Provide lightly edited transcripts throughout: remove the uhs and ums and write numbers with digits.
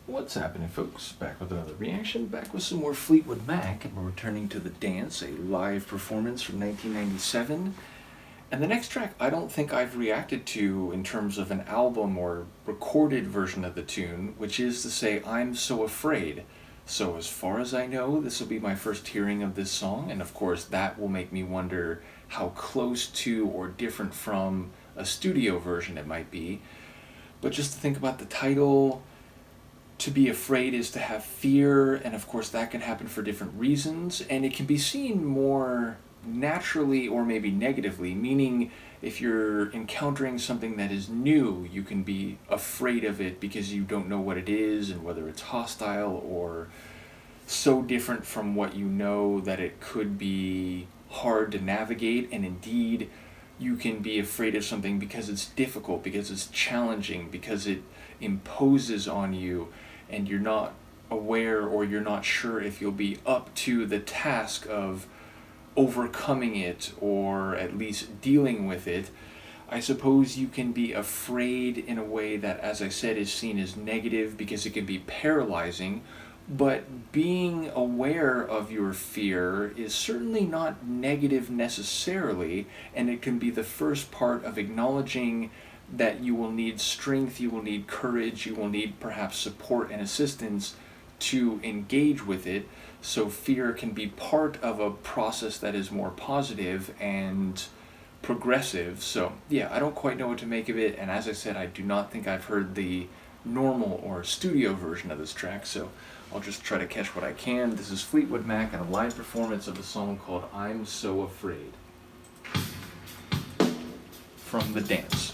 What's happening, folks? Back with another reaction, back with some more Fleetwood Mac, and we're returning to The Dance, a live performance from 1997. And the next track I don't think I've reacted to in terms of an album or recorded version of the tune, which is to say I'm So Afraid. So as far as I know, this will be my first hearing of this song, and of course that will make me wonder how close to or different from a studio version it might be. But just to think about the title, to be afraid is to have fear, and of course that can happen for different reasons, and it can be seen more naturally or maybe negatively, meaning if you're encountering something that is new, you can be afraid of it because you don't know what it is and whether it's hostile or so different from what you know that it could be hard to navigate. And indeed, you can be afraid of something because it's difficult, because it's challenging, because it imposes on you, and you're not aware or you're not sure if you'll be up to the task of overcoming it or at least dealing with it. I suppose you can be afraid in a way that, as I said, is seen as negative because it can be paralyzing, but being aware of your fear is certainly not negative necessarily, and it can be the first part of acknowledging that you will need strength, you will need courage, you will need perhaps support and assistance to engage with it. So fear can be part of a process that is more positive and progressive. So yeah, I don't quite know what to make of it, and as I said, I do not think I've heard the normal or studio version of this track, so I'll just try to catch what I can. This is Fleetwood Mac and a live performance of a song called I'm So Afraid from The Dance.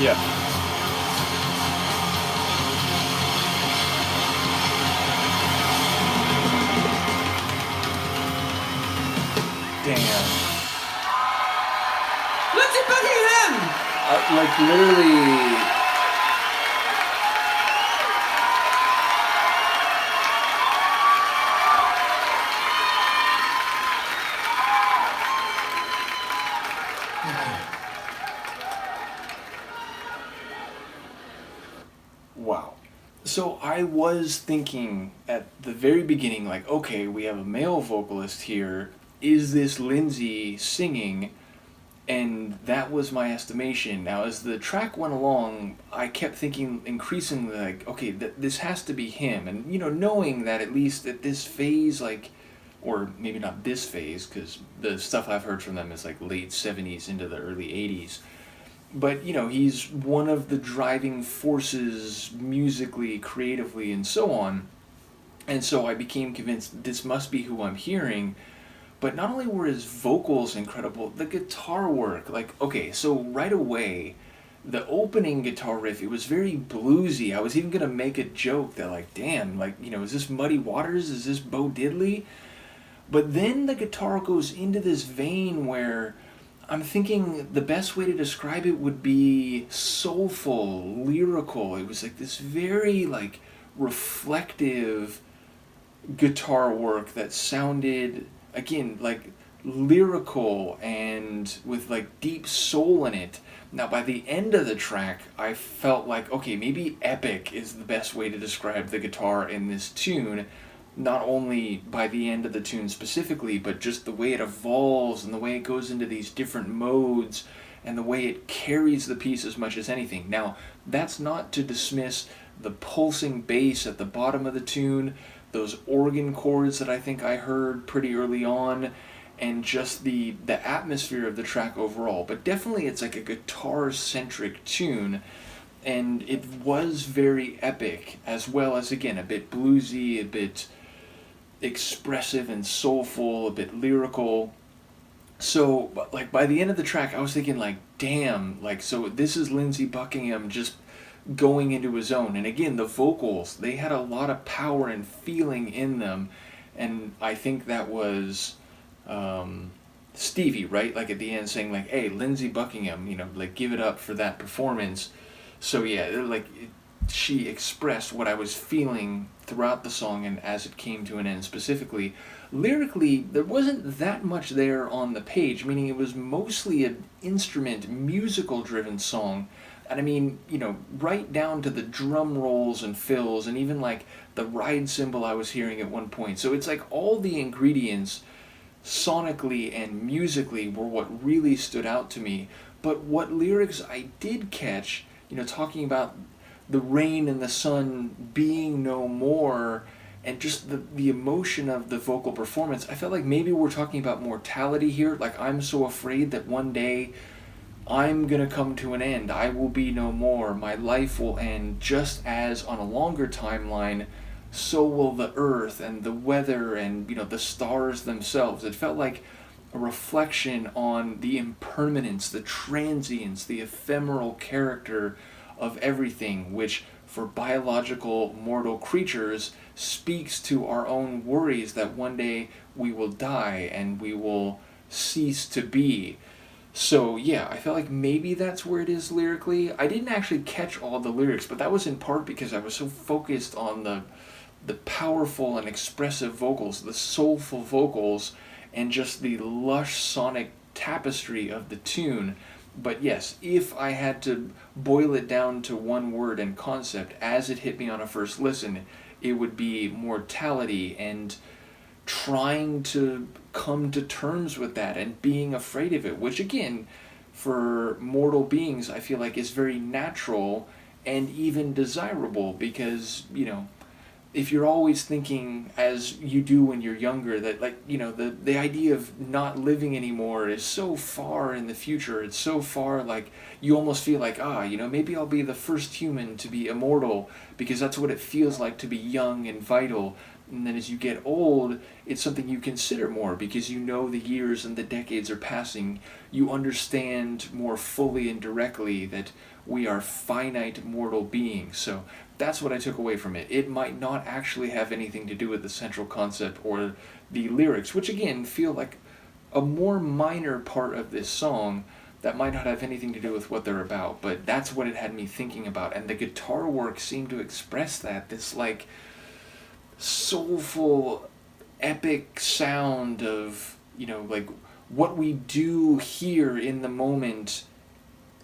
Yeah. Damn. Lindsey Buckingham! Like literally. Wow. So I was thinking at the very beginning, like, okay, we have a male vocalist here. Is this Lindsey singing? And that was my estimation. Now, as the track went along, I kept thinking increasingly, like, okay, this has to be him. And, knowing that at least at this phase, like, or maybe not this phase, because the stuff I've heard from them is like late 70s into the early 80s. But, he's one of the driving forces musically, creatively, and so on. And so I became convinced this must be who I'm hearing. But not only were his vocals incredible, the guitar work, like, okay, so right away, the opening guitar riff, it was very bluesy. I was even going to make a joke that, like, damn, like, is this Muddy Waters? Is this Bo Diddley? But then the guitar goes into this vein where I'm thinking the best way to describe it would be soulful, lyrical. It was like this very, like, reflective guitar work that sounded, again, like lyrical and with like deep soul in it. Now by the end of the track I felt like, okay, maybe epic is the best way to describe the guitar in this tune, not only by the end of the tune specifically, but just the way it evolves and the way it goes into these different modes and the way it carries the piece as much as anything. Now that's not to dismiss the pulsing bass at the bottom of the tune, those organ chords that I think I heard pretty early on, and just the atmosphere of the track overall. But definitely it's like a guitar-centric tune, and it was very epic, as well as, again, a bit bluesy, a bit expressive and soulful, a bit lyrical. So, like, by the end of the track, I was thinking, like, damn, like, so this is Lindsey Buckingham just going into his own. And again, the vocals, they had a lot of power and feeling in them, and I think that was Stevie, right, like at the end saying, like, hey, Lindsey Buckingham, like, give it up for that performance. So yeah, like, she expressed what I was feeling throughout the song and as it came to an end. Specifically lyrically, there wasn't that much there on the page, meaning it was mostly an instrument musical driven song. And I mean, right down to the drum rolls and fills, and even like the ride cymbal I was hearing at one point. So it's like all the ingredients sonically and musically were what really stood out to me. But what lyrics I did catch, talking about the rain and the sun being no more, and just the emotion of the vocal performance, I felt like maybe we're talking about mortality here. Like, I'm so afraid that one day I'm going to come to an end. I will be no more. My life will end, just as on a longer timeline, so will the earth and the weather and, the stars themselves. It felt like a reflection on the impermanence, the transience, the ephemeral character of everything, which for biological mortal creatures speaks to our own worries that one day we will die and we will cease to be. So yeah, I felt like maybe that's where it is lyrically. I didn't actually catch all the lyrics, but that was in part because I was so focused on the powerful and expressive vocals, the soulful vocals, and just the lush sonic tapestry of the tune. But yes, if I had to boil it down to one word and concept as it hit me on a first listen, it would be mortality, and trying to come to terms with that and being afraid of it, which again, for mortal beings, I feel like is very natural and even desirable, because, if you're always thinking, as you do when you're younger, that, like, the idea of not living anymore is so far in the future, it's so far, like, you almost feel like, maybe I'll be the first human to be immortal, because that's what it feels like to be young and vital. And then as you get old, it's something you consider more because you know the years and the decades are passing. You understand more fully and directly that we are finite mortal beings. So that's what I took away from it. It might not actually have anything to do with the central concept or the lyrics, which again feel like a more minor part of this song that might not have anything to do with what they're about, but that's what it had me thinking about. And the guitar work seemed to express that, this like soulful, epic sound of, like what we do here in the moment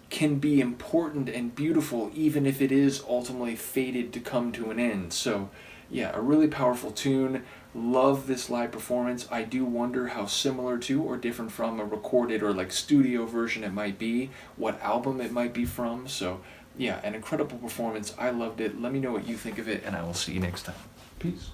can be important and beautiful even if it is ultimately fated to come to an end. So yeah, a really powerful tune. Love this live performance. I do wonder how similar to or different from a recorded or like studio version it might be, what album it might be from. So yeah, an incredible performance. I loved it. Let me know what you think of it, and I will see you next time. Peace.